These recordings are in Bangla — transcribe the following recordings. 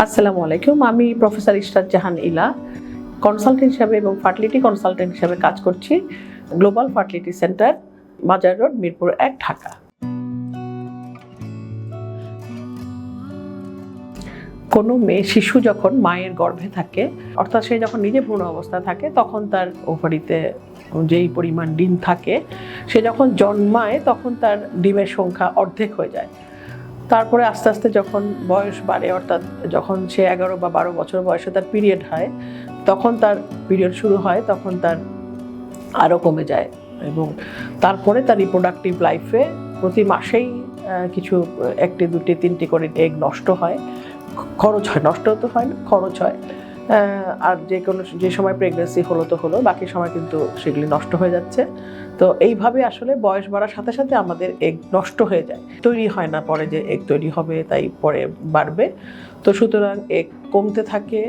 আসসালামু আলাইকুম। আমি প্রফেসর ইশরাত জাহান ইলা কনসালটেন্ট হিসাবে এবং ফার্টিলিটি কনসালটেন্ট হিসাবে কাজ করছি গ্লোবাল ফার্টিলিটি সেন্টার, মাজার রোড, মিরপুর ১, ঢাকা। কোনো শিশু যখন মায়ের গর্ভে থাকে, অর্থাৎ সে যখন নিজে ভ্রূণ অবস্থায় থাকে, তখন তার ওভারিতে যেই পরিমাণ ডিম থাকে, সে যখন জন্মায় তখন তার ডিমের সংখ্যা অর্ধেক হয়ে যায়। তারপরে আস্তে আস্তে যখন বয়স বাড়ে, অর্থাৎ যখন সে 11 বা 12 বছর বয়সে তার পিরিয়ড হয়, তখন তার পিরিয়ড শুরু হয়, তখন তার আরও কমে যায় এবং তারপরে তার রিপ্রোডাক্টিভ লাইফে প্রতি মাসেই কিছু 1টি 2টি 3টি করে এগ নষ্ট হয়, খরচ হয়, নষ্ট তো হয় না, খরচ হয়। আর যে সময় প্রেগনেন্সি হলো তো হলো, বাকি সময় কিন্তু সেগুলি নষ্ট হয়ে যাচ্ছে। তো এইভাবে আসলে বয়স বাড়ার সাথে সাথে আমাদের এগ নষ্ট হয়ে যায়, তৈরি হয় না পরে যে এগ তৈরি হবে, তাই পরে বাড়বে। তো সুতরাং এগ কমতে থাকে।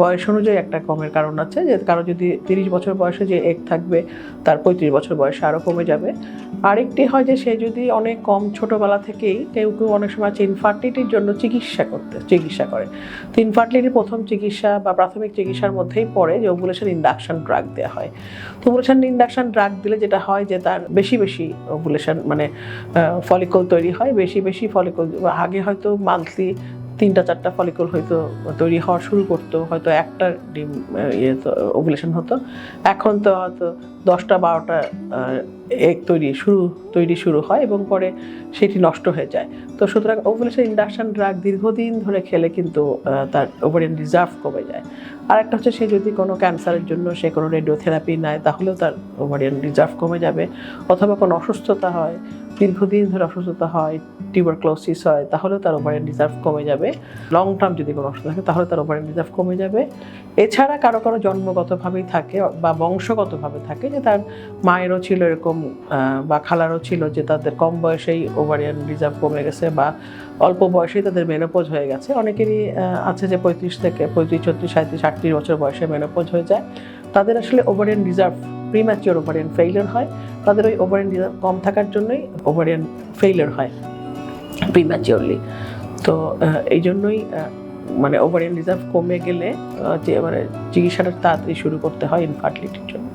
বয়স অনুযায়ী একটা কমের কারণ আছে, যে কারো যদি 30 বছর বয়সে যে এগ থাকবে, তার 35 বছর বয়সে আরও কমে যাবে। আরেকটি হয় যে সে যদি অনেক কম ছোটোবেলা থেকেই, কেউ কেউ অনেক সময় আছে ইনফার্টিলিটির জন্য চিকিৎসা করে। তো ইনফার্টিলিটির প্রথম চিকিৎসা বা প্রাথমিক চিকিৎসার মধ্যেই পড়ে যে ওভুলেশন ইন্ডাকশন ড্রাগ দেওয়া হয়। তো ওভুলেশন ইন্ডাকশন ড্রাগ দিলে যেটা হয় যে তার বেশি ওভুলেশন মানে ফলিকল তৈরি হয়, বেশি ফলিকল। আগে হয়তো মান্থলি 3টা 4টা ফলিকল হয়তো তৈরি হওয়া শুরু করতো, হয়তো একটা ডিম ওভুলেশন হতো। এখন তো হয়তো 10টা 12টা এগ তৈরি শুরু হয় এবং পরে সেটি নষ্ট হয়ে যায়। তো সুতরাং ওভুলেশন ইন্ডাকশন ড্রাগ দীর্ঘদিন ধরে খেলে কিন্তু তার ওভারিয়ান রিজার্ভ কমে যায়। আর একটা হচ্ছে, সে যদি কোনো ক্যান্সারের জন্য সে কোনো রেডিওথেরাপি নেয়, তাহলেও তার ওভারিয়ান রিজার্ভ কমে যাবে। অথবা কোনো অসুস্থতা হয়, দীর্ঘদিন ধরে অসুস্থতা হয়, টিউবারক্লোসিস হয়, তাহলেও তার ওভারিয়ান রিজার্ভ কমে যাবে। লং টার্ম যদি কোনো অসুস্থতা থাকে, তাহলে তার ওভারিয়ান রিজার্ভ কমে যাবে। এছাড়া কারো জন্মগতভাবেই থাকে বা বংশগতভাবে থাকে, যে তার মায়েরও ছিল এরকম বা খালারও ছিল, যে তাদের কম বয়সেই ওভারিয়ান রিজার্ভ কমে গেছে বা অল্প বয়সেই তাদের মেনোপজ হয়ে গেছে। অনেকেরই আছে যে 35 থেকে 35, 36, 37, 38 বছর বয়সে মেনোপজ হয়ে যায়। তাদের আসলে ovarian reserve, premature ovarian failure হয়। তাদের ওই ওভারিয়ান রিজার্ভ কম থাকার জন্যই ওভারিয়ান ফেইলিওর হয় প্রিম্যাচিওরলি। তো এই জন্যই মানে ওভারিয়ান রিজার্ভ কমে গেলে যে চিকিৎসাটা তাড়াতাড়ি শুরু করতে হয় ইনফার্টিলিটির জন্য।